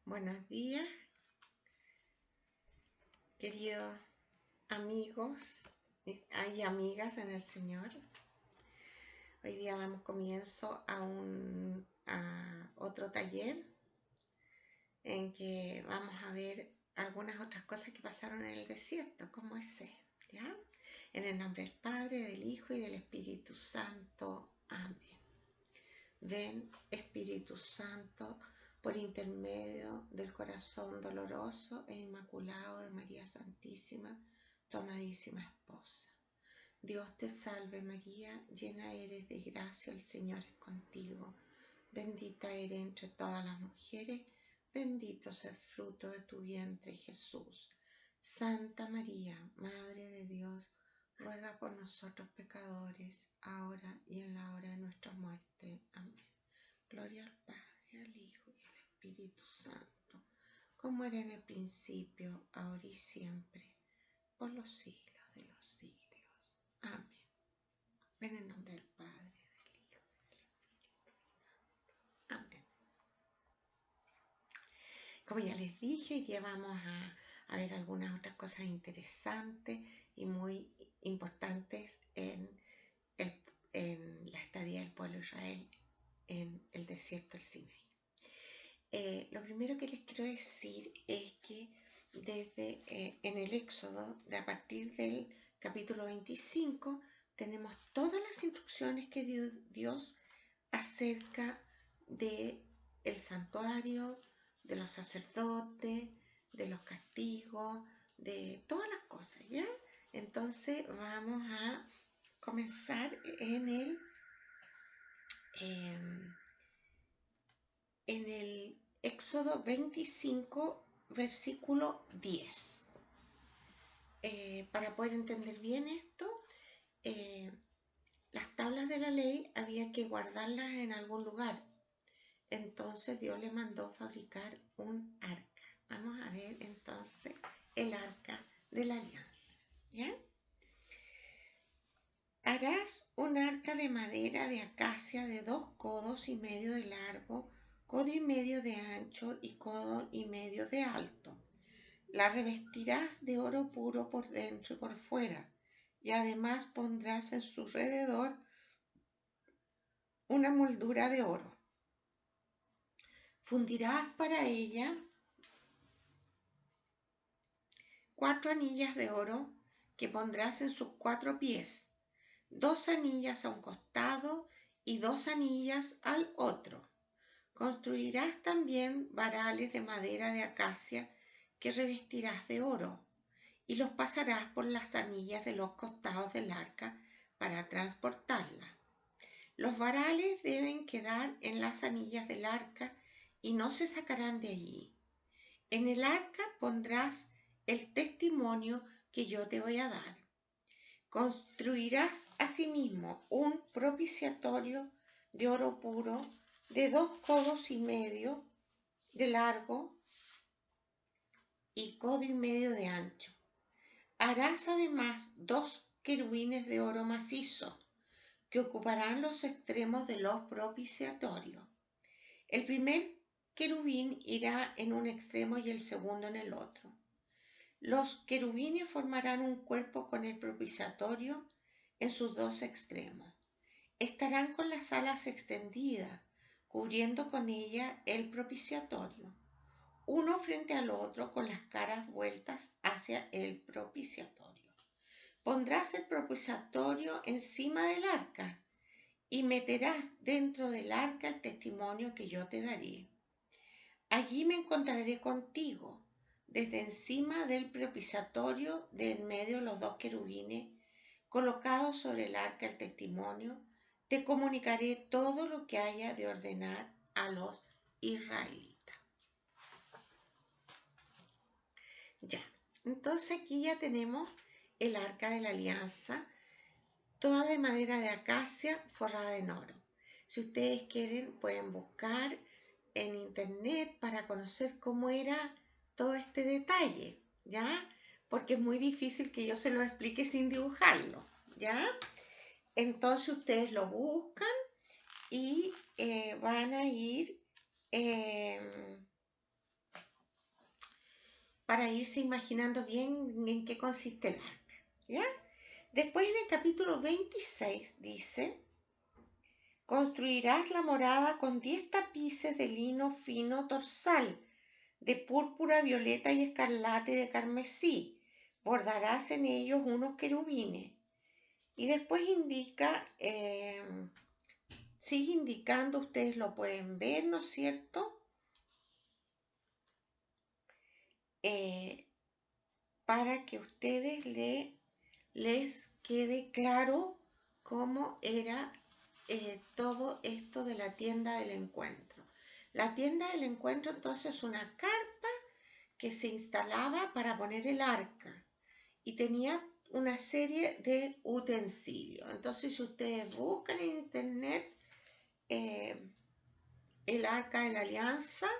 Buenos días, queridos amigos y amigas en el Señor. Hoy día damos comienzo a otro taller en que vamos a ver algunas otras cosas que pasaron en el desierto, como ese, ¿ya? En el nombre del Padre, del Hijo y del Espíritu Santo. Amén. Ven, Espíritu Santo, por intermedio del corazón doloroso e inmaculado de María Santísima, tu amadísima esposa. Dios te salve María, llena eres de gracia, el Señor es contigo. Bendita eres entre todas las mujeres, bendito es el fruto de tu vientre, Jesús. Santa María, Madre de Dios, ruega por nosotros pecadores, ahora y en la hora de nuestra muerte. Amén. Gloria al Padre, al Hijo y al Espíritu Santo, como era en el principio, ahora y siempre, por los siglos de los siglos. Amén. En el nombre del Padre, del Hijo y del Espíritu Santo. Amén. Como ya les dije, hoy día vamos a ver algunas otras cosas interesantes y muy importantes en la estadía del pueblo de Israel en el desierto del Sinaí. Lo primero que les quiero decir es que en el Éxodo, a partir del capítulo 25, tenemos todas las instrucciones que dio Dios acerca del santuario, de los sacerdotes, de los castigos, de todas las cosas, ¿ya? Entonces vamos a comenzar en el Éxodo 25, versículo 10. Para poder entender bien esto, las tablas de la ley había que guardarlas en algún lugar. Entonces Dios le mandó fabricar un arca. Vamos a ver entonces el arca de la alianza, ¿ya? Harás un arca de madera de acacia de 2 codos y medio de largo, codo y medio de ancho y codo y medio de alto. La revestirás de oro puro por dentro y por fuera, y además pondrás en su alrededor una moldura de oro. Fundirás para ella 4 anillas de oro que pondrás en sus 4 pies, 2 anillas a un costado y 2 anillas al otro. Construirás también varales de madera de acacia que revestirás de oro, y los pasarás por las anillas de los costados del arca para transportarla. Los varales deben quedar en las anillas del arca y no se sacarán de allí. En el arca pondrás el testimonio que yo te voy a dar. Construirás asimismo un propiciatorio de oro puro de 2 codos y medio de largo y codo y medio de ancho. Harás además 2 querubines de oro macizo que ocuparán los extremos de los propiciatorios. El primer querubín irá en un extremo y el segundo en el otro. Los querubines formarán un cuerpo con el propiciatorio en sus 2 extremos. Estarán con las alas extendidas, cubriendo con ella el propiciatorio, uno frente al otro con las caras vueltas hacia el propiciatorio. Pondrás el propiciatorio encima del arca y meterás dentro del arca el testimonio que yo te daré. Allí me encontraré contigo, desde encima del propiciatorio, de en medio los 2 querubines, colocados sobre el arca el testimonio, te comunicaré todo lo que haya de ordenar a los israelitas. Ya, entonces aquí ya tenemos el arca de la alianza, toda de madera de acacia forrada en oro. Si ustedes quieren, pueden buscar en internet para conocer cómo era todo este detalle, ¿ya? Porque es muy difícil que yo se lo explique sin dibujarlo, ¿ya? Entonces ustedes lo buscan y van a ir para irse imaginando bien en qué consiste el arca, ¿ya? Después en el capítulo 26 dice, construirás la morada con 10 tapices de lino fino torsal, de púrpura, violeta y escarlata y de carmesí. Bordarás en ellos unos querubines. Y después indica, sigue indicando, ustedes lo pueden ver, ¿no es cierto? Para que ustedes les quede claro cómo era todo esto de la tienda del encuentro. La tienda del encuentro entonces es una carpa que se instalaba para poner el arca y tenía una serie de utensilios. Entonces, si ustedes buscan en internet el arca de la alianza,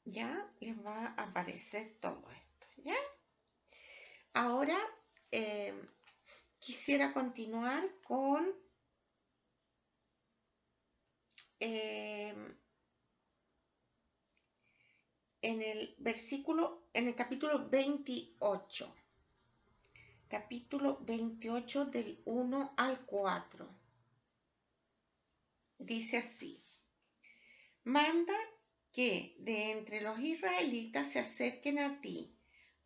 ya les va a aparecer todo esto, ¿ya? Ahora quisiera continuar con en el capítulo 28. Capítulo 28 del 1 al 4. Dice así: manda que de entre los israelitas se acerquen a ti,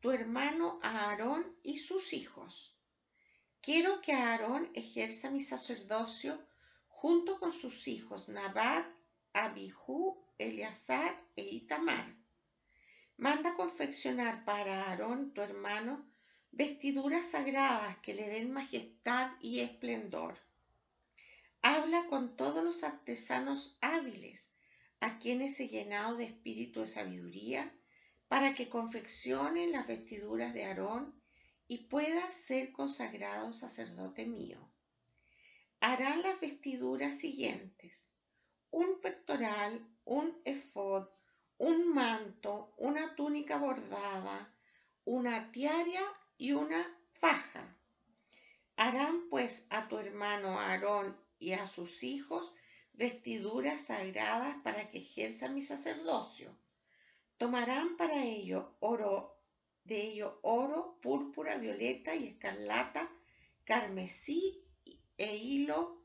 tu hermano Aarón y sus hijos. Quiero que Aarón ejerza mi sacerdocio junto con sus hijos Nadab, Abijú, Eleazar e Itamar. Manda confeccionar para Aarón, tu hermano, vestiduras sagradas que le den majestad y esplendor. Habla con todos los artesanos hábiles, a quienes he llenado de espíritu de sabiduría, para que confeccionen las vestiduras de Aarón y pueda ser consagrado sacerdote mío. Harán las vestiduras siguientes: un pectoral, un efod, un manto, una túnica bordada, una tiara y una faja. Harán pues a tu hermano Aarón y a sus hijos vestiduras sagradas para que ejerzan mi sacerdocio. Tomarán para ello oro, púrpura, violeta y escarlata, carmesí e hilo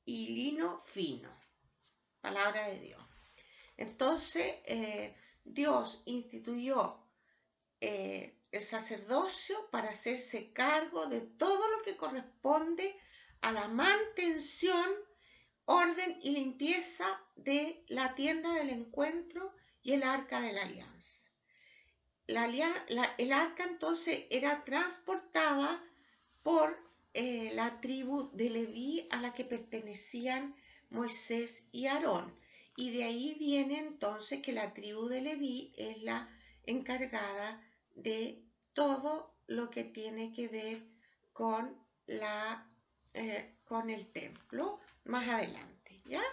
y lino fino. Palabra de Dios. Entonces, Dios instituyó el sacerdocio para hacerse cargo de todo lo que corresponde a la mantención, orden y limpieza de la tienda del encuentro y el arca de la alianza. El arca entonces era transportada por la tribu de Leví, a la que pertenecían Moisés y Aarón. Y de ahí viene entonces que la tribu de Leví es la encargada de todo lo que tiene que ver con el templo más adelante, ¿ya?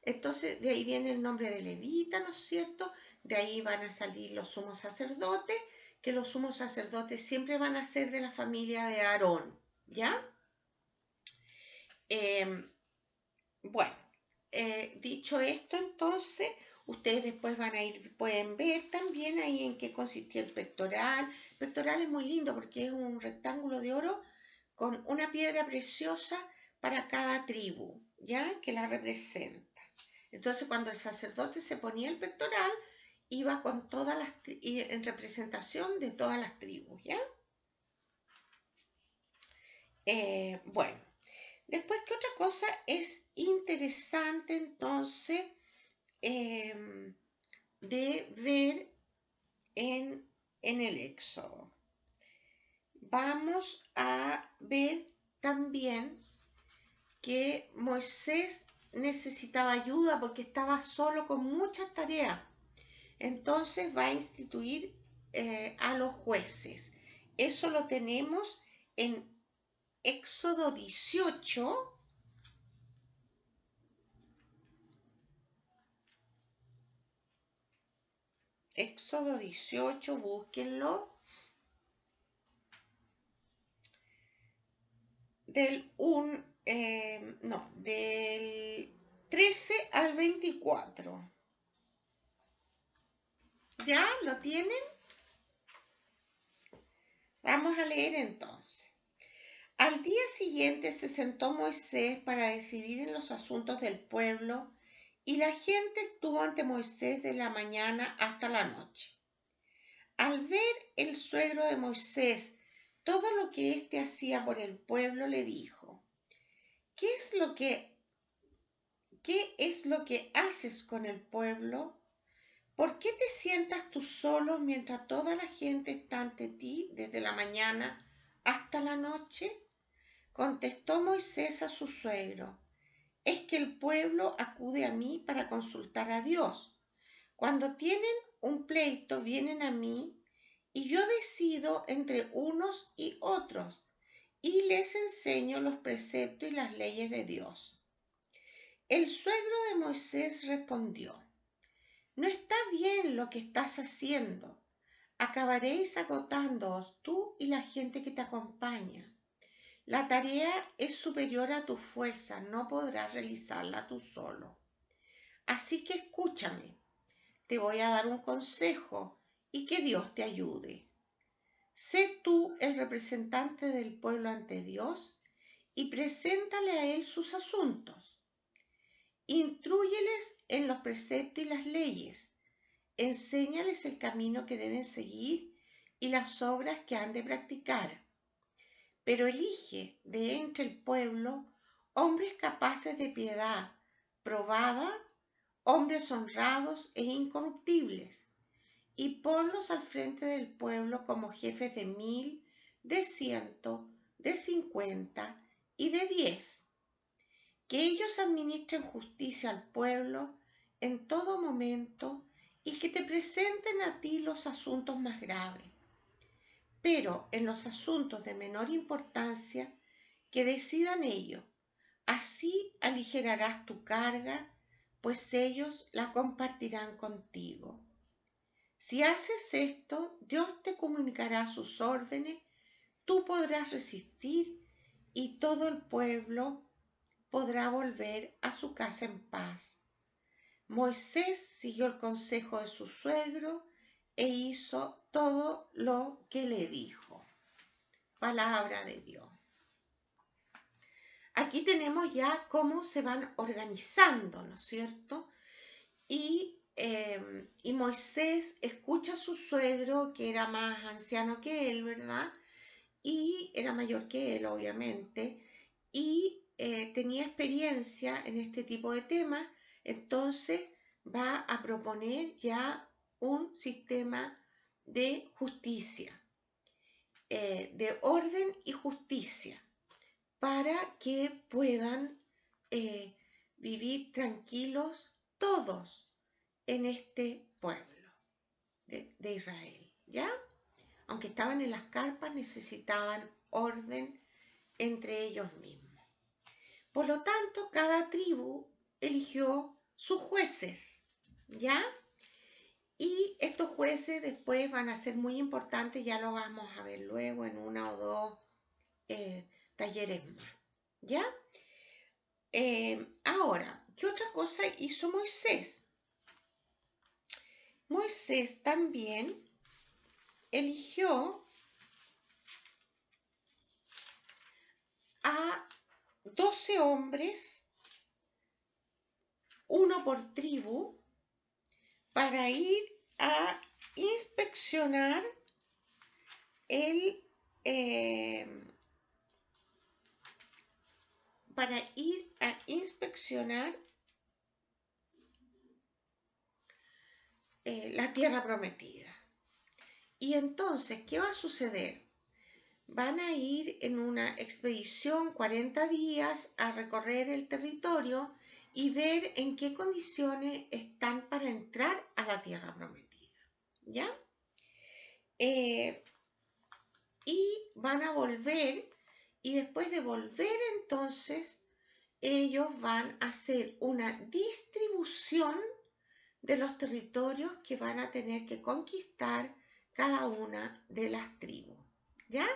Entonces de ahí viene el nombre de levita, ¿no es cierto? De ahí van a salir los sumos sacerdotes, que los sumos sacerdotes siempre van a ser de la familia de Aarón, ¿ya? Bueno, dicho esto, entonces, ustedes después pueden ver también ahí en qué consistía el pectoral. El pectoral es muy lindo porque es un rectángulo de oro con una piedra preciosa para cada tribu, ¿ya? Que la representa. Entonces, cuando el sacerdote se ponía el pectoral, iba con en representación de todas las tribus, ¿ya? Bueno, después, ¿qué otra cosa es interesante entonces de ver en el Éxodo? Vamos a ver también que Moisés necesitaba ayuda porque estaba solo con muchas tareas. Entonces va a instituir a los jueces. Eso lo tenemos en Éxodo 18. Éxodo 18, búsquenlo. Del 13 al 24. ¿Ya? ¿Lo tienen? Vamos a leer entonces. Al día siguiente se sentó Moisés para decidir en los asuntos del pueblo, y la gente estuvo ante Moisés de la mañana hasta la noche. Al ver el suegro de Moisés todo lo que éste hacía por el pueblo, le dijo: ¿Qué es lo que haces con el pueblo? ¿Por qué te sientas tú solo mientras toda la gente está ante ti desde la mañana hasta la noche? Contestó Moisés a su suegro: es que el pueblo acude a mí para consultar a Dios. Cuando tienen un pleito, vienen a mí y yo decido entre unos y otros y les enseño los preceptos y las leyes de Dios. El suegro de Moisés respondió: no está bien lo que estás haciendo. Acabaréis agotándoos tú y la gente que te acompaña. La tarea es superior a tu fuerza, no podrás realizarla tú solo. Así que escúchame, te voy a dar un consejo y que Dios te ayude. Sé tú el representante del pueblo ante Dios y preséntale a Él sus asuntos. Intrúyeles en los preceptos y las leyes. Enséñales el camino que deben seguir y las obras que han de practicar. Pero elige de entre el pueblo hombres capaces de piedad probada, hombres honrados e incorruptibles, y ponlos al frente del pueblo como jefes de 1000, de 100, de 50 y de 10. Que ellos administren justicia al pueblo en todo momento y que te presenten a ti los asuntos más graves. Pero en los asuntos de menor importancia, que decidan ellos. Así aligerarás tu carga, pues ellos la compartirán contigo. Si haces esto, Dios te comunicará sus órdenes, tú podrás resistir y todo el pueblo podrá volver a su casa en paz. Moisés siguió el consejo de su suegro e hizo todo lo que le dijo. Palabra de Dios. Aquí tenemos ya cómo se van organizando, ¿no es cierto? Y Moisés escucha a su suegro, que era más anciano que él, ¿verdad? Y era mayor que él, obviamente, y tenía experiencia en este tipo de temas, entonces va a proponer ya un sistema de justicia, de orden y justicia, para que puedan vivir tranquilos todos en este pueblo de Israel, ¿ya? Aunque estaban en las carpas, necesitaban orden entre ellos mismos. Por lo tanto, cada tribu eligió sus jueces, ¿ya? Y estos jueces después van a ser muy importantes, ya lo vamos a ver luego en una o dos talleres más, ¿ya? Ahora, ¿qué otra cosa hizo Moisés? Moisés también eligió a 12 hombres, uno por tribu, para ir a inspeccionar la tierra prometida. Y entonces, ¿qué va a suceder? Van a ir en una expedición 40 días a recorrer el territorio y ver en qué condiciones están para entrar a la tierra prometida, ¿ya? Y van a volver, y después de volver entonces, ellos van a hacer una distribución de los territorios que van a tener que conquistar cada una de las tribus, ¿ya?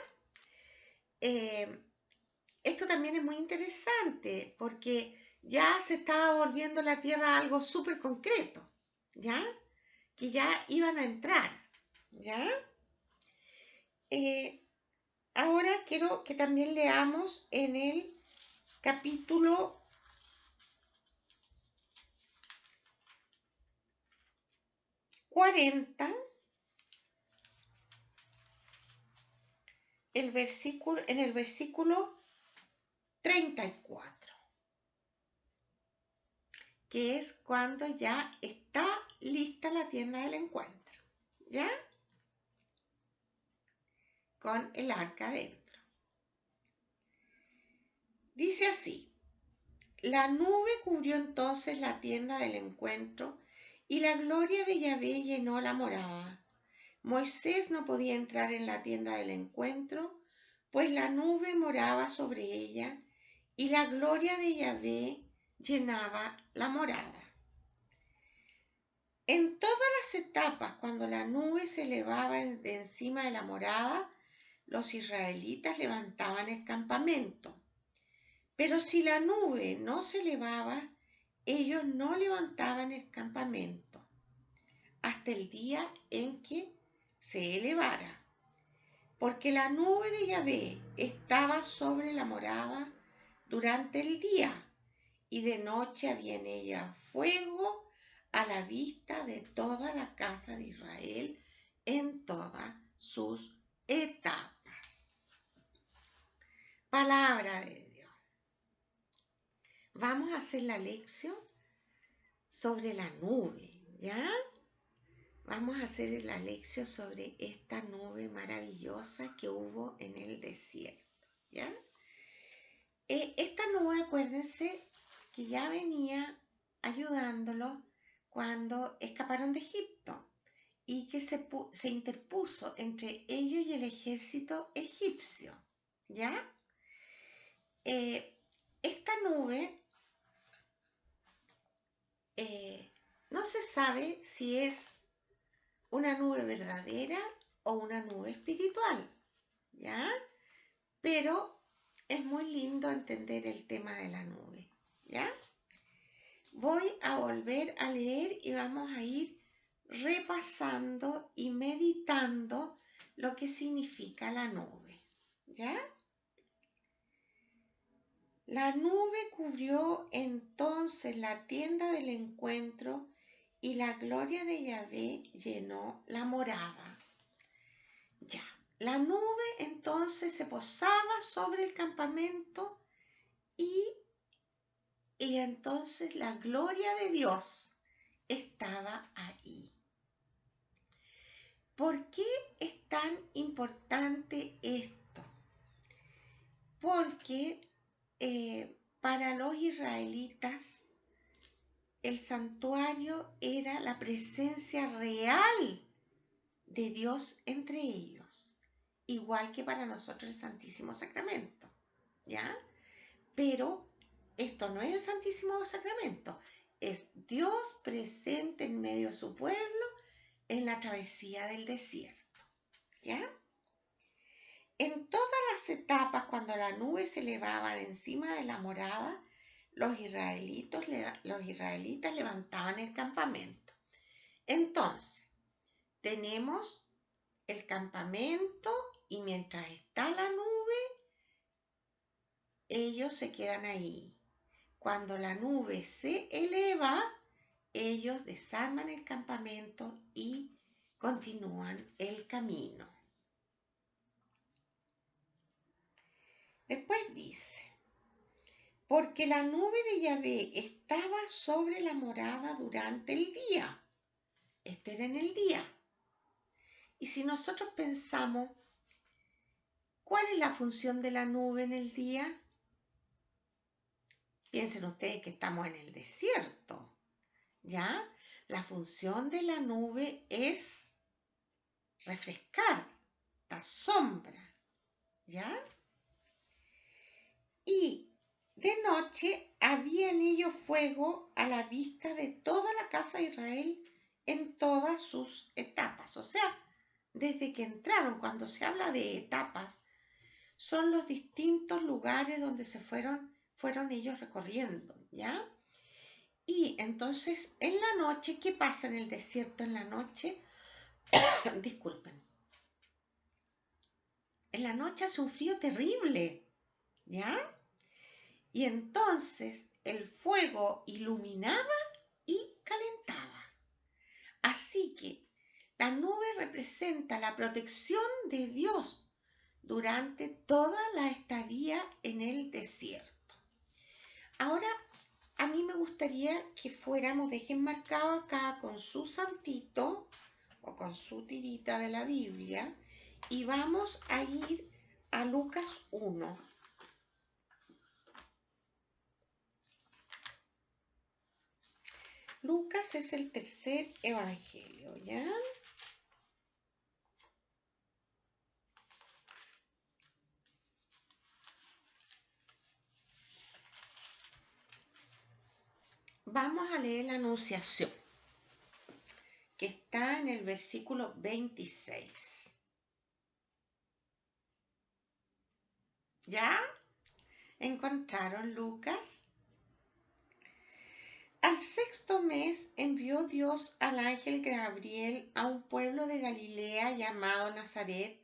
Esto también es muy interesante porque ya se estaba volviendo la tierra algo súper concreto, ¿ya? Que ya iban a entrar, ¿ya? Ahora quiero que también leamos en el capítulo 40, en el versículo 34, que es cuando ya está lista la tienda del encuentro, ¿ya? Con el arca dentro. Dice así: la nube cubrió entonces la tienda del encuentro y la gloria de Yahvé llenó la morada. Moisés no podía entrar en la tienda del encuentro, pues la nube moraba sobre ella y la gloria de Yahvé llenaba la morada. En todas las etapas, cuando la nube se elevaba de encima de la morada, los israelitas levantaban el campamento. Pero si la nube no se elevaba, ellos no levantaban el campamento hasta el día en que se elevara, porque la nube de Yahvé estaba sobre la morada durante el día, y de noche había en ella fuego a la vista de toda la casa de Israel en todas sus etapas. Palabra de Dios. Vamos a hacer la lección sobre la nube, ¿ya? Vamos a hacer la lección sobre esta nube maravillosa que hubo en el desierto, ¿ya? Esta nube, acuérdense que ya venía ayudándolo cuando escaparon de Egipto y que se interpuso entre ellos y el ejército egipcio, ¿ya? Esta nube no se sabe si es una nube verdadera o una nube espiritual, ¿ya? Pero es muy lindo entender el tema de la nube, ¿ya? Voy a volver a leer y vamos a ir repasando y meditando lo que significa la nube, ¿ya? La nube cubrió entonces la tienda del encuentro y la gloria de Yahvé llenó la morada. Ya, la nube entonces se posaba sobre el campamento y entonces la gloria de Dios estaba ahí. ¿Por qué es tan importante esto? Porque para los israelitas el santuario era la presencia real de Dios entre ellos, igual que para nosotros el Santísimo Sacramento, ¿ya? Pero esto no es el Santísimo Sacramento, es Dios presente en medio de su pueblo en la travesía del desierto, ¿ya? En todas las etapas, cuando la nube se elevaba de encima de la morada, los israelitas levantaban el campamento. Entonces, tenemos el campamento y mientras está la nube, ellos se quedan ahí. Cuando la nube se eleva, ellos desarman el campamento y continúan el camino. Después dice: porque la nube de Yahvé estaba sobre la morada durante el día. Este era en el día. Y si nosotros pensamos, ¿cuál es la función de la nube en el día? Piensen ustedes que estamos en el desierto, ¿ya? La función de la nube es refrescar, dar sombra, ¿ya? Y de noche había en ellos fuego a la vista de toda la casa de Israel en todas sus etapas. O sea, desde que entraron, cuando se habla de etapas, son los distintos lugares donde fueron ellos recorriendo, ¿ya? Y entonces, en la noche, ¿qué pasa en el desierto en la noche? Disculpen. en la noche hace un frío terrible, ¿ya? Y entonces el fuego iluminaba y calentaba. Así que la nube representa la protección de Dios durante toda la estadía en el desierto. Ahora, a mí me gustaría que fuéramos, dejen marcado acá con su santito o con su tirita de la Biblia y vamos a ir a Lucas 1. Lucas es el tercer evangelio, ¿ya? Vamos a leer la Anunciación, que está en el versículo 26. ¿Ya? ¿Encontraron Lucas? Al sexto mes envió Dios al ángel Gabriel a un pueblo de Galilea llamado Nazaret,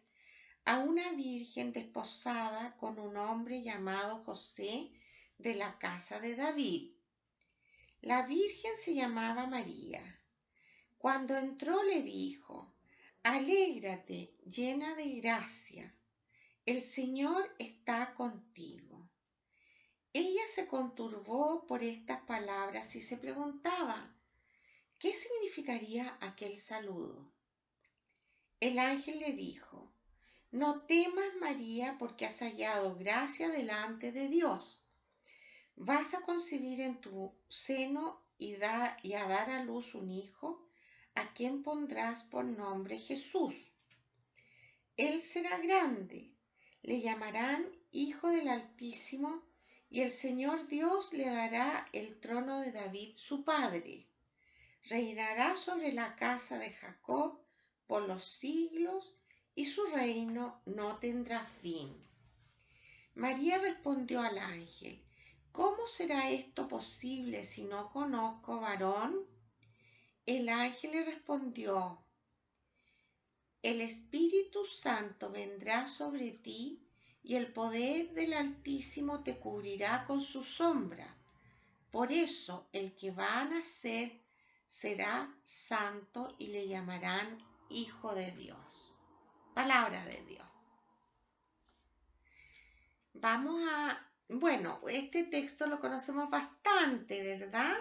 a una virgen desposada con un hombre llamado José de la casa de David. La virgen se llamaba María. Cuando entró le dijo: Alégrate, llena de gracia, el Señor está contigo. Ella se conturbó por estas palabras y se preguntaba qué significaría aquel saludo. El ángel le dijo: No temas, María, porque has hallado gracia delante de Dios. Vas a concebir en tu seno y a dar a luz un hijo, a quien pondrás por nombre Jesús. Él será grande, le llamarán Hijo del Altísimo, y el Señor Dios le dará el trono de David su padre. Reinará sobre la casa de Jacob por los siglos, y su reino no tendrá fin. María respondió al ángel: ¿Cómo será esto posible si no conozco varón? El ángel le respondió: El Espíritu Santo vendrá sobre ti y el poder del Altísimo te cubrirá con su sombra. Por eso el que va a nacer será santo y le llamarán Hijo de Dios. Palabra de Dios. Bueno, este texto lo conocemos bastante, ¿verdad?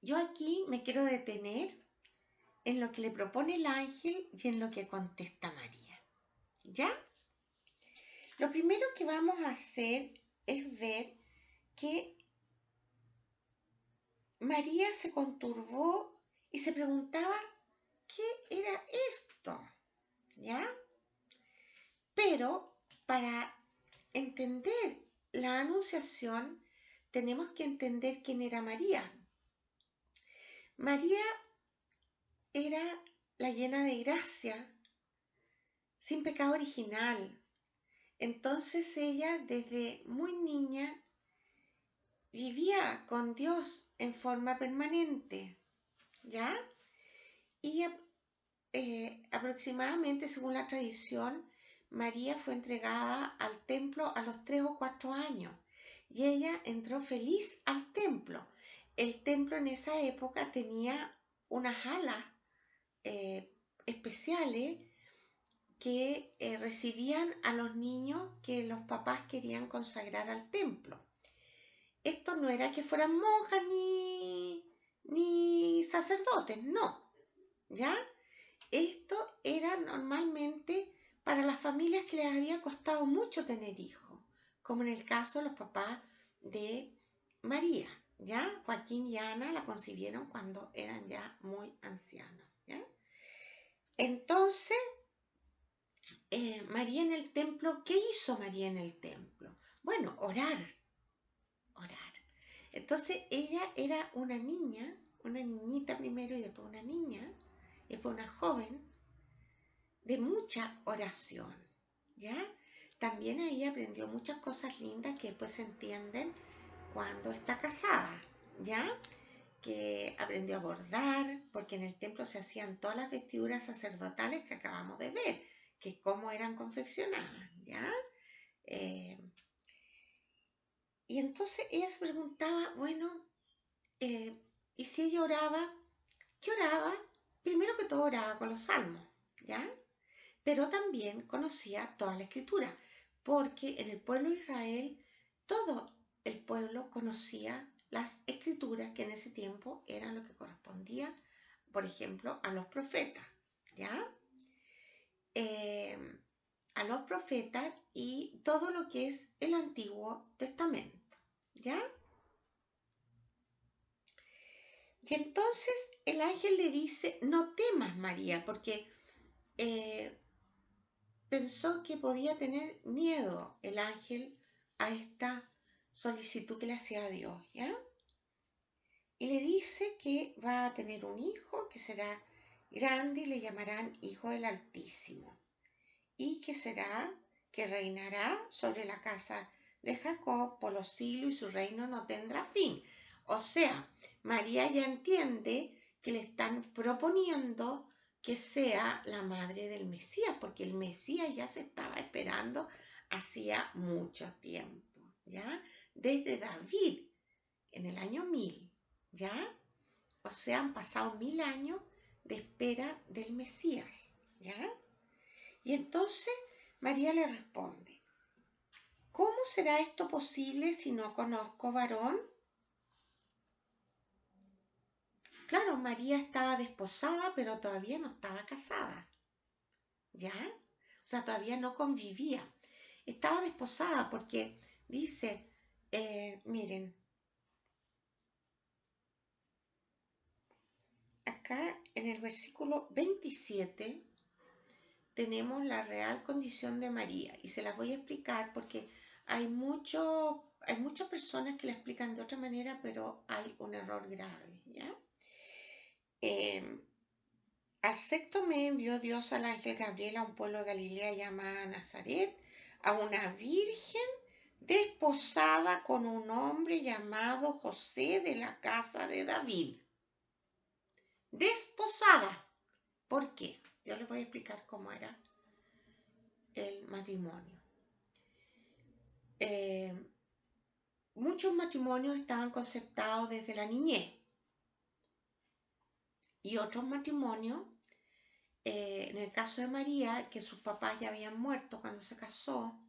Yo aquí me quiero detener en lo que le propone el ángel y en lo que contesta María. ¿Ya? Lo primero que vamos a hacer es ver que María se conturbó y se preguntaba qué era esto, ¿ya? Pero para entender la anunciación tenemos que entender quién era María. María era la llena de gracia, sin pecado original. Entonces ella desde muy niña vivía con Dios en forma permanente, ¿ya? Y aproximadamente, según la tradición, María fue entregada al templo a los 3 o 4 años y ella entró feliz al templo. El templo en esa época tenía unas alas especiales que recibían a los niños que los papás querían consagrar al templo. Esto no era que fueran monjas ni sacerdotes, no, ¿ya? Esto era normalmente para las familias que les había costado mucho tener hijos, como en el caso de los papás de María, ¿ya? Joaquín y Ana la concibieron cuando eran ya muy ancianos, ¿ya? Entonces, María en el templo, ¿qué hizo María en el templo? Bueno, orar. Entonces ella era una niña, una niñita primero y después una niña, y después una joven de mucha oración, ¿ya? También ahí aprendió muchas cosas lindas que después se entienden cuando está casada, ¿ya? que aprendió a bordar, porque en el templo se hacían todas las vestiduras sacerdotales que acabamos de ver, que cómo eran confeccionadas, ¿ya? Y entonces ella se preguntaba, bueno, ¿y si ella oraba? ¿Qué oraba? Primero que todo oraba con los salmos, ¿ya? Pero también conocía toda la escritura, porque en el pueblo de Israel todo el pueblo conocía las escrituras que en ese tiempo eran lo que correspondía, por ejemplo, a los profetas, ¿ya? Eh, a los profetas y todo lo que es el Antiguo Testamento, ¿ya? Y entonces el ángel le dice, no temas, María, porque eh, pensó que podía tener miedo el ángel a esta solicitud que le hacía a Dios, ¿ya? Y le dice que va a tener un hijo que será grande y le llamarán Hijo del Altísimo, y que reinará sobre la casa de Jacob por los siglos y su reino no tendrá fin. O sea, María ya entiende que le están proponiendo que sea la madre del Mesías, porque el Mesías ya se estaba esperando hacía mucho tiempo, ¿ya? Desde David, en el año 1000, ¿ya? O sea, han pasado 1000 años de espera del Mesías, ¿ya? Y entonces María le responde, ¿cómo será esto posible si no conozco varón? Claro, María estaba desposada, pero todavía no estaba casada, ¿ya? O sea, todavía no convivía. Estaba desposada porque dice, miren, acá en el versículo 27 tenemos la real condición de María y se las voy a explicar porque hay muchas personas que la explican de otra manera, pero hay un error grave, ¿ya? Al sexto mes envió Dios al ángel Gabriel a un pueblo de Galilea llamado Nazaret, a una virgen desposada con un hombre llamado José de la casa de David. Desposada. ¿Por qué? Yo les voy a explicar cómo era el matrimonio. Muchos matrimonios estaban concertados desde la niñez y otros matrimonios, en el caso de María, que sus papás ya habían muerto cuando se casó,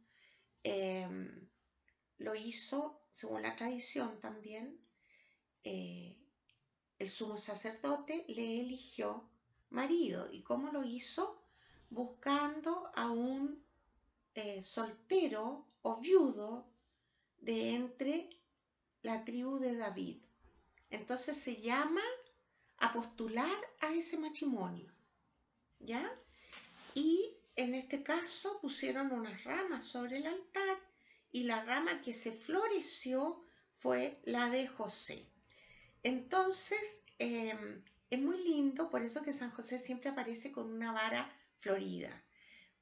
lo hizo, según la tradición también, el sumo sacerdote le eligió marido. ¿Y cómo lo hizo? Buscando a un soltero o viudo de entre la tribu de David. Entonces se llama a postular a ese matrimonio, ¿ya? Y en este caso pusieron unas ramas sobre el altar y la rama que se floreció fue la de José. Entonces, es muy lindo, por eso que San José siempre aparece con una vara florida,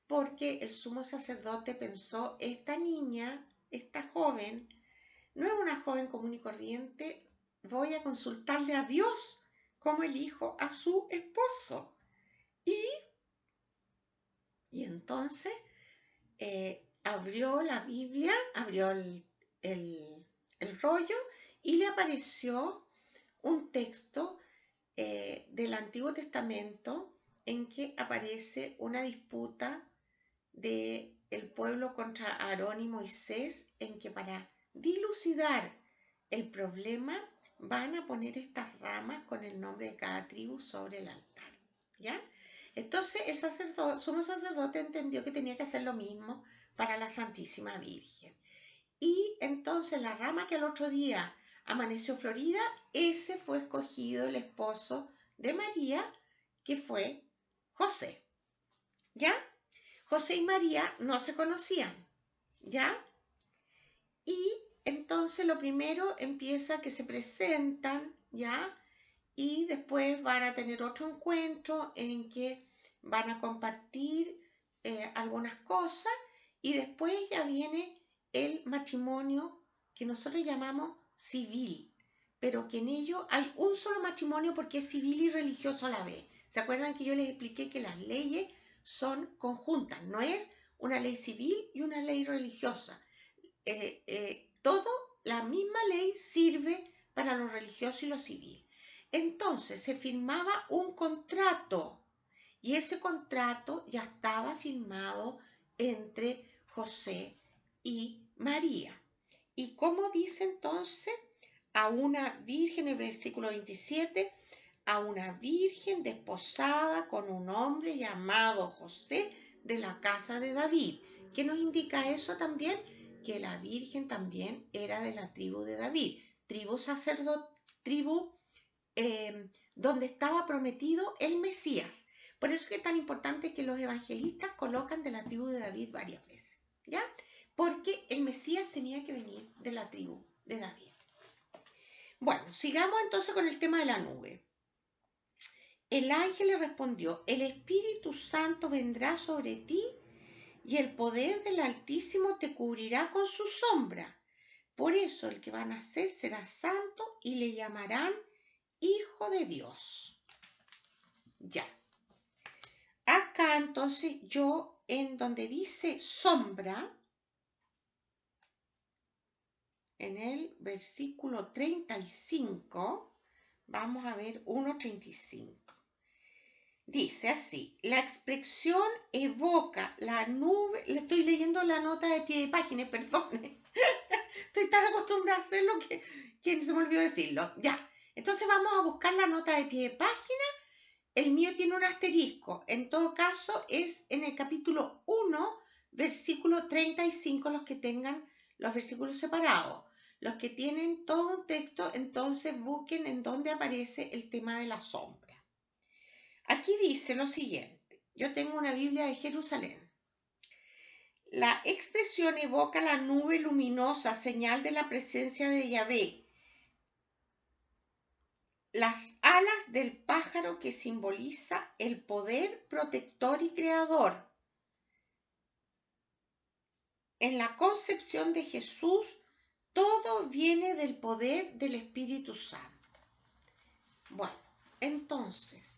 porque el sumo sacerdote pensó, esta niña, esta joven, no es una joven común y corriente, voy a consultarle a Dios como elijo a su esposo. Y entonces abrió la Biblia, abrió el rollo y le apareció un texto del Antiguo Testamento en que aparece una disputa del pueblo contra Aarón y Moisés, en que para dilucidar el problema van a poner estas ramas con el nombre de cada tribu sobre el altar, ¿ya? Entonces el sumo sacerdote entendió que tenía que hacer lo mismo para la Santísima Virgen. Y entonces la rama que al otro día amaneció florida, ese fue escogido el esposo de María, que fue José, ¿ya? José y María no se conocían, ¿ya? Y entonces lo primero empieza que se presentan, ¿ya? Y después van a tener otro encuentro en que van a compartir algunas cosas y después ya viene el matrimonio que nosotros llamamos civil, pero que en ello hay un solo matrimonio porque es civil y religioso a la vez. ¿Se acuerdan que yo les expliqué que las leyes son conjuntas? No es una ley civil y una ley religiosa. Todo, la misma ley sirve para lo religioso y lo civil. Entonces se firmaba un contrato y ese contrato ya estaba firmado entre José y María. ¿Y cómo dice entonces? A una virgen, el versículo 27, a una virgen desposada con un hombre llamado José de la casa de David. ¿Qué nos indica eso también? Que la virgen también era de la tribu de David, tribu sacerdote, tribu donde estaba prometido el Mesías. Por eso es que es tan importante que los evangelistas colocan de la tribu de David varias veces, ¿ya? Porque el Mesías tenía que venir de la tribu de David. Bueno, sigamos entonces con el tema de la nube. El ángel le respondió, el Espíritu Santo vendrá sobre ti y el poder del Altísimo te cubrirá con su sombra. Por eso el que va a nacer será santo y le llamarán Hijo de Dios. Ya. Acá entonces yo en donde dice sombra, en el versículo 35, vamos a ver 1.35. Dice así, la expresión evoca la nube, le estoy leyendo la nota de pie de página, perdone, estoy tan acostumbrada a hacerlo que se me olvidó decirlo. Ya, entonces vamos a buscar la nota de pie de página. El mío tiene un asterisco, en todo caso es en el capítulo 1, versículo 35, los que tengan los versículos separados. Los que tienen todo un texto, entonces busquen en dónde aparece el tema de la sombra. Aquí dice lo siguiente, yo tengo una Biblia de Jerusalén. La expresión evoca la nube luminosa, señal de la presencia de Yahvé. Las alas del pájaro que simboliza el poder protector y creador. En la concepción de Jesús, todo viene del poder del Espíritu Santo. Bueno, entonces,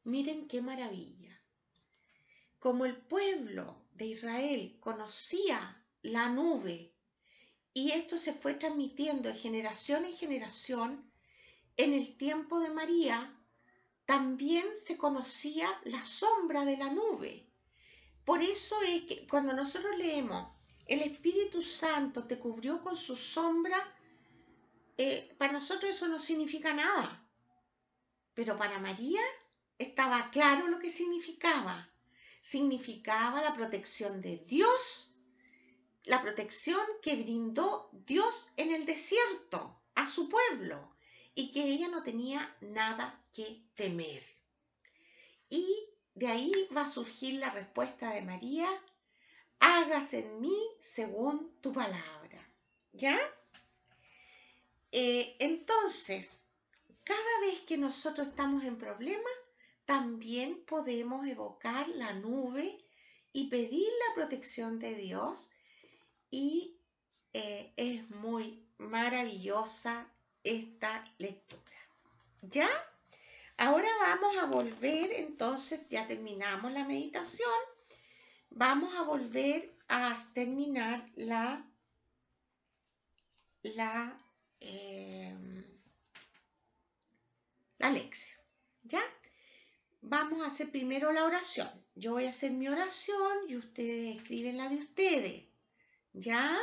miren qué maravilla. Como el pueblo de Israel conocía la nube y esto se fue transmitiendo de generación en generación, en el tiempo de María también se conocía la sombra de la nube. Por eso es que cuando nosotros leemos el Espíritu Santo te cubrió con su sombra, para nosotros eso no significa nada. Pero para María estaba claro lo que significaba. Significaba la protección de Dios, la protección que brindó Dios en el desierto a su pueblo y que ella no tenía nada que temer. Y de ahí va a surgir la respuesta de María, hágase en mí según tu palabra. ¿Ya? Entonces, cada vez que nosotros estamos en problemas, también podemos evocar la nube y pedir la protección de Dios. Y es muy maravillosa esta lectura. ¿Ya? Ahora vamos a volver, entonces ya terminamos la meditación. Vamos a volver a terminar la lección. ¿Ya? Vamos a hacer primero la oración. Yo voy a hacer mi oración y ustedes escriben la de ustedes. ¿Ya?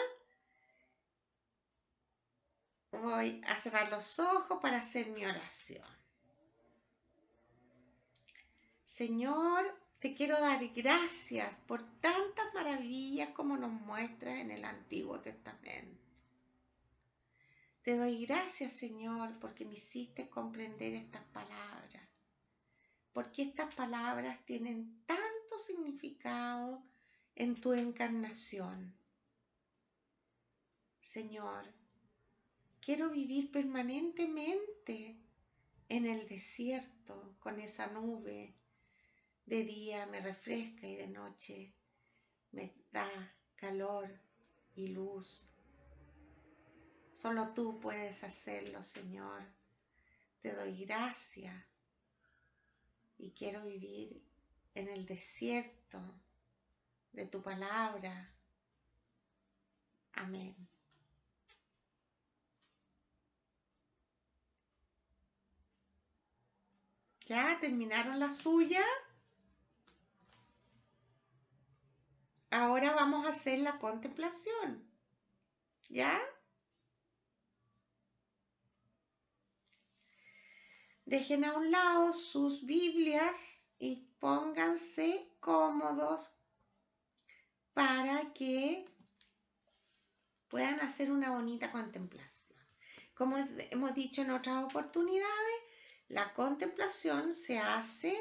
Voy a cerrar los ojos para hacer mi oración. Señor, te quiero dar gracias por tantas maravillas como nos muestras en el Antiguo Testamento. Te doy gracias, Señor, porque me hiciste comprender estas palabras, porque estas palabras tienen tanto significado en tu encarnación. Señor, quiero vivir permanentemente en el desierto con esa nube. De día me refresca y de noche me da calor y luz. Solo tú puedes hacerlo, Señor. Te doy gracias y quiero vivir en el desierto de tu palabra. Amén. ¿Ya terminaron la suya? Ahora vamos a hacer la contemplación. ¿Ya? Dejen a un lado sus Biblias y pónganse cómodos para que puedan hacer una bonita contemplación. Como hemos dicho en otras oportunidades, la contemplación se hace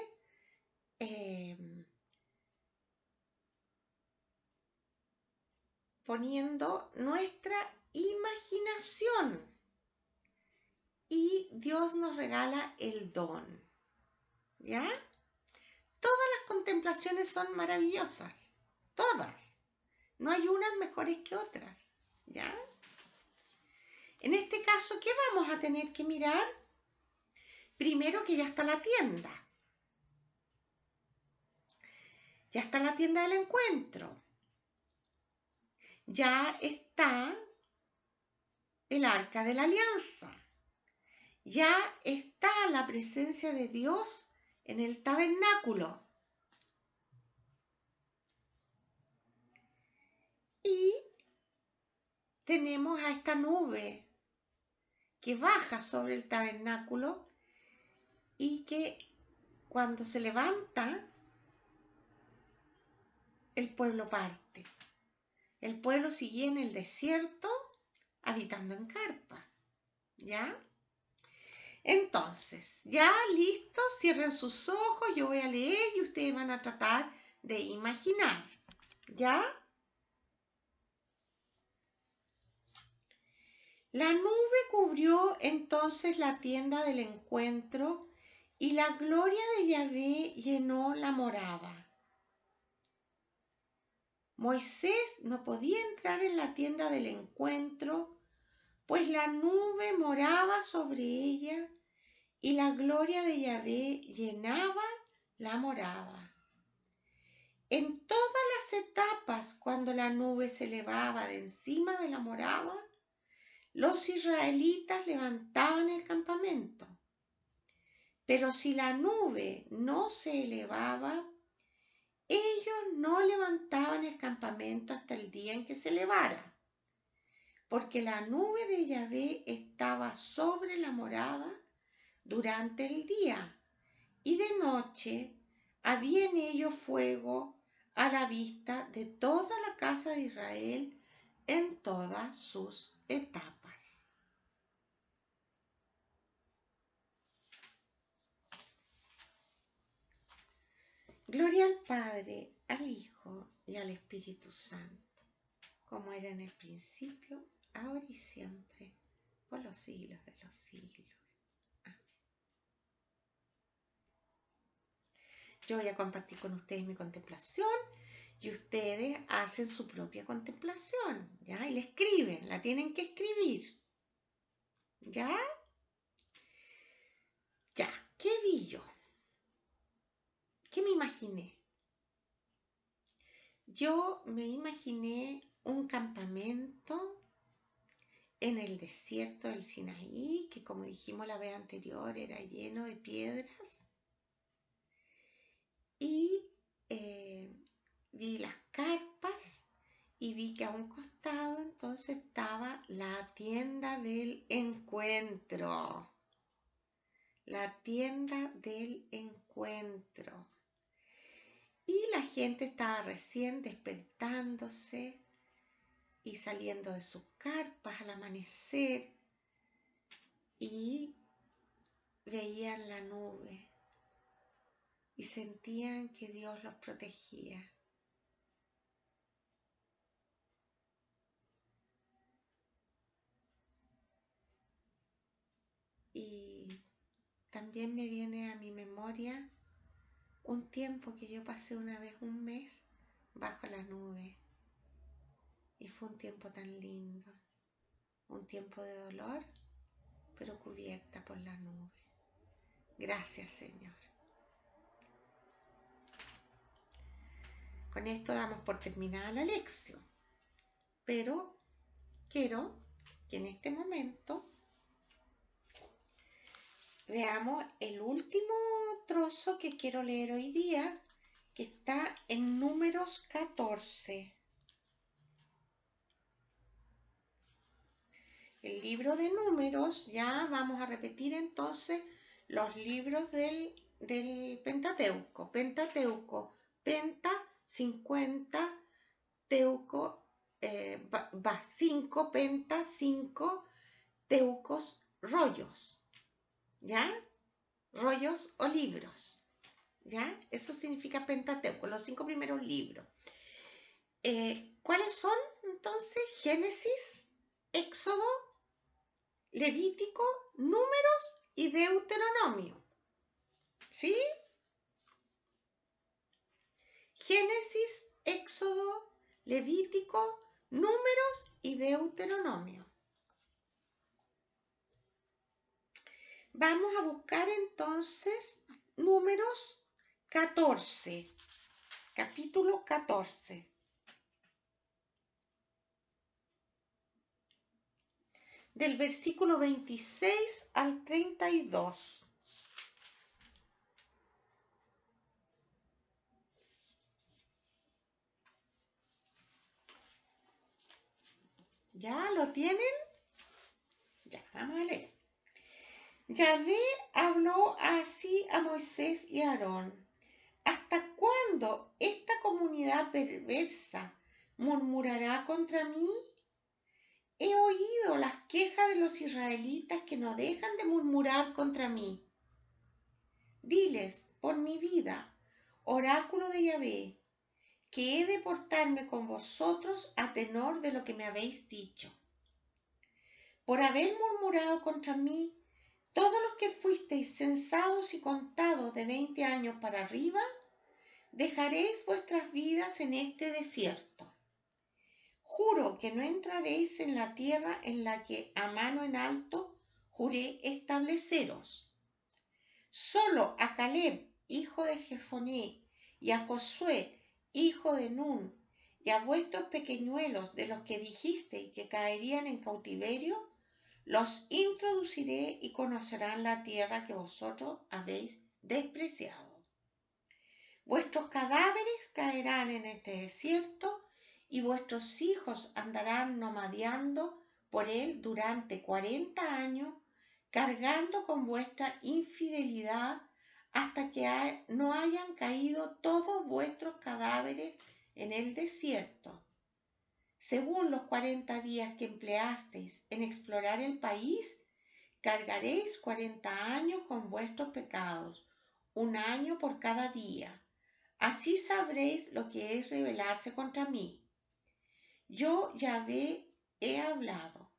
poniendo nuestra imaginación y Dios nos regala el don. ¿Ya? Todas las contemplaciones son maravillosas, todas. No hay unas mejores que otras, ¿ya? En este caso, ¿qué vamos a tener que mirar? Primero que ya está la tienda. Ya está la tienda del encuentro. Ya está el arca de la alianza. Ya está la presencia de Dios en el tabernáculo. Y tenemos a esta nube que baja sobre el tabernáculo y que cuando se levanta, el pueblo parte. El pueblo sigue en el desierto habitando en carpa. ¿Ya? Entonces, ya listos, cierren sus ojos, yo voy a leer y ustedes van a tratar de imaginar. ¿Ya? La nube cubrió entonces la tienda del encuentro y la gloria de Yahvé llenó la morada. Moisés no podía entrar en la tienda del encuentro, pues la nube moraba sobre ella y la gloria de Yahvé llenaba la morada. En todas las etapas, cuando la nube se elevaba de encima de la morada, los israelitas levantaban el campamento. Pero si la nube no se elevaba, ellos no levantaban el campamento hasta el día en que se elevara, porque la nube de Yahvé estaba sobre la morada durante el día, y de noche había en ellos fuego a la vista de toda la casa de Israel en todas sus etapas. Gloria al Padre, al Hijo y al Espíritu Santo, como era en el principio, ahora y siempre, por los siglos de los siglos. Amén. Yo voy a compartir con ustedes mi contemplación y ustedes hacen su propia contemplación, ¿ya? Y la escriben, la tienen que escribir, ¿ya? Ya, ¿qué vi yo? ¿Qué me imaginé? Yo me imaginé un campamento en el desierto del Sinaí, que como dijimos la vez anterior era lleno de piedras. Y vi las carpas y vi que a un costado entonces estaba la tienda del encuentro. La tienda del encuentro. Y la gente estaba recién despertándose y saliendo de sus carpas al amanecer y veían la nube y sentían que Dios los protegía. Y también me viene a mi memoria un tiempo que yo pasé una vez un mes bajo la nube y fue un tiempo tan lindo, un tiempo de dolor, pero cubierta por la nube. Gracias, Señor. Con esto damos por terminada la lección, pero quiero que en este momento veamos el último trozo que quiero leer hoy día, que está en Números 14. El libro de Números, ya vamos a repetir entonces los libros del Pentateuco. Pentateuco, penta, 50, teuco, 5, penta, 5, teucos, rollos, ¿ya? Rollos o libros, ¿ya? Eso significa Pentateuco, los 5 primeros libros. ¿Cuáles son entonces? Génesis, Éxodo, Levítico, Números y Deuteronomio. ¿Sí? Génesis, Éxodo, Levítico, Números y Deuteronomio. Vamos a buscar entonces Números 14, capítulo 14. Del versículo 26 al 32. ¿Ya lo tienen? Ya, vamos a leer. Yahvé habló así a Moisés y a Aarón: ¿hasta cuándo esta comunidad perversa murmurará contra mí? He oído las quejas de los israelitas que no dejan de murmurar contra mí. Diles, por mi vida, oráculo de Yahvé, que he de portarme con vosotros a tenor de lo que me habéis dicho. Por haber murmurado contra mí, todos los que fuisteis censados y contados de 20 años para arriba, dejaréis vuestras vidas en este desierto. Juro que no entraréis en la tierra en la que a mano en alto juré estableceros. Solo a Caleb, hijo de Jefoné, y a Josué, hijo de Nun, y a vuestros pequeñuelos de los que dijisteis que caerían en cautiverio, los introduciré y conocerán la tierra que vosotros habéis despreciado. Vuestros cadáveres caerán en este desierto, y vuestros hijos andarán nomadeando por él durante 40 años, cargando con vuestra infidelidad hasta que no hayan caído todos vuestros cadáveres en el desierto. Según los 40 días que empleasteis en explorar el país, cargaréis 40 años con vuestros pecados, 1 año por cada día. Así sabréis lo que es rebelarse contra mí. Yo, Yahvé, he hablado.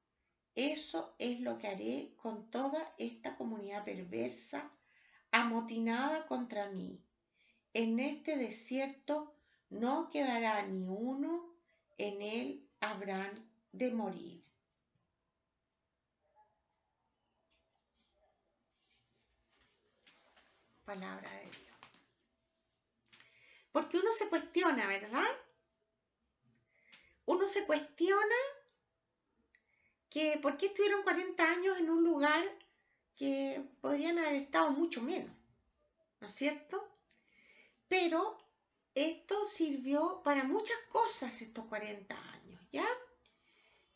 Eso es lo que haré con toda esta comunidad perversa, amotinada contra mí. En este desierto no quedará ni uno, en él habrán de morir. Palabra de Dios. Porque uno se cuestiona, ¿verdad? Uno se cuestiona que por qué estuvieron 40 años en un lugar que podrían haber estado mucho menos, ¿no es cierto? Pero esto sirvió para muchas cosas estos 40 años, ¿ya?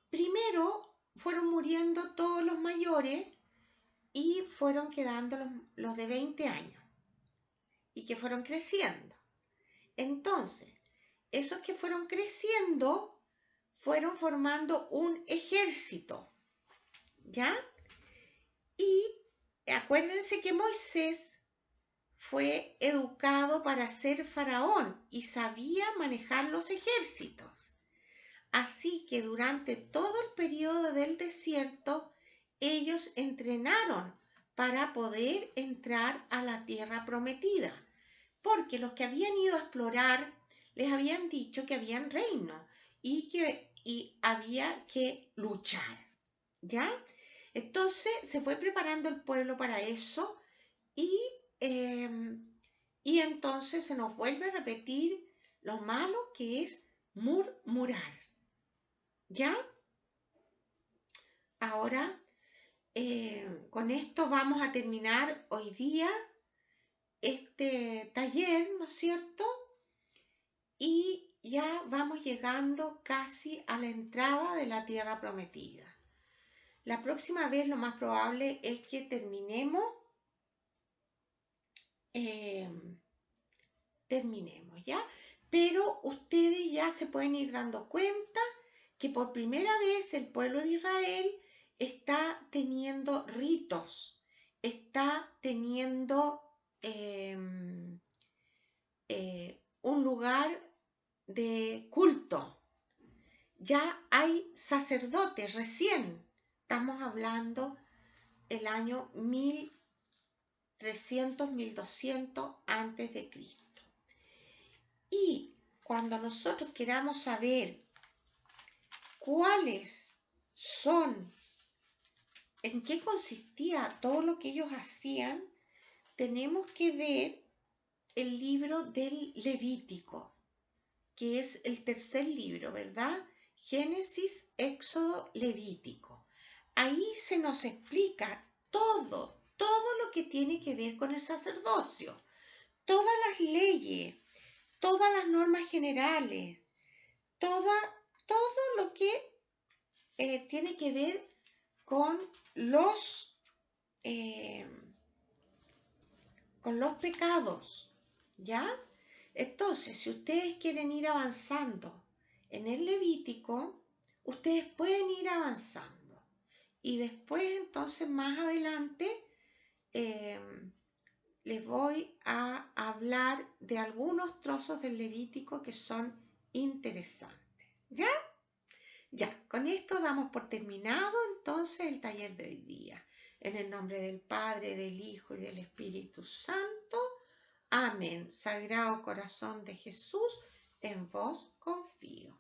Primero fueron muriendo todos los mayores y fueron quedando los de 20 años y que fueron creciendo. Entonces, esos que fueron creciendo fueron formando un ejército, ¿ya? Y acuérdense que Moisés fue educado para ser faraón y sabía manejar los ejércitos. Así que durante todo el periodo del desierto, ellos entrenaron para poder entrar a la tierra prometida, porque los que habían ido a explorar les habían dicho que habían reinos y había que luchar. ¿ya? Entonces se fue preparando el pueblo para eso y, y entonces se nos vuelve a repetir lo malo que es murmurar, ¿ya? Ahora, con esto vamos a terminar hoy día este taller, ¿no es cierto? Y ya vamos llegando casi a la entrada de la tierra prometida. La próxima vez lo más probable es que terminemos, ¿ya? Pero ustedes ya se pueden ir dando cuenta que por primera vez el pueblo de Israel está teniendo ritos, está teniendo un lugar de culto. Ya hay sacerdotes recién. Estamos hablando el año 1300, 1200 antes de Cristo. Y cuando nosotros queramos saber cuáles son, en qué consistía todo lo que ellos hacían, tenemos que ver el libro del Levítico, que es el tercer libro, ¿verdad? Génesis, Éxodo, Levítico. Ahí se nos explica todo lo que tiene que ver con el sacerdocio, todas las leyes, todas las normas generales, todo lo que tiene que ver con eh, con los pecados, ¿ya? Entonces, si ustedes quieren ir avanzando en el Levítico, ustedes pueden ir avanzando. Y después, entonces, más adelante, les voy a hablar de algunos trozos del Levítico que son interesantes. ¿Ya? Ya, con esto damos por terminado entonces el taller de hoy día. En el nombre del Padre, del Hijo y del Espíritu Santo. Amén. Sagrado corazón de Jesús, en vos confío.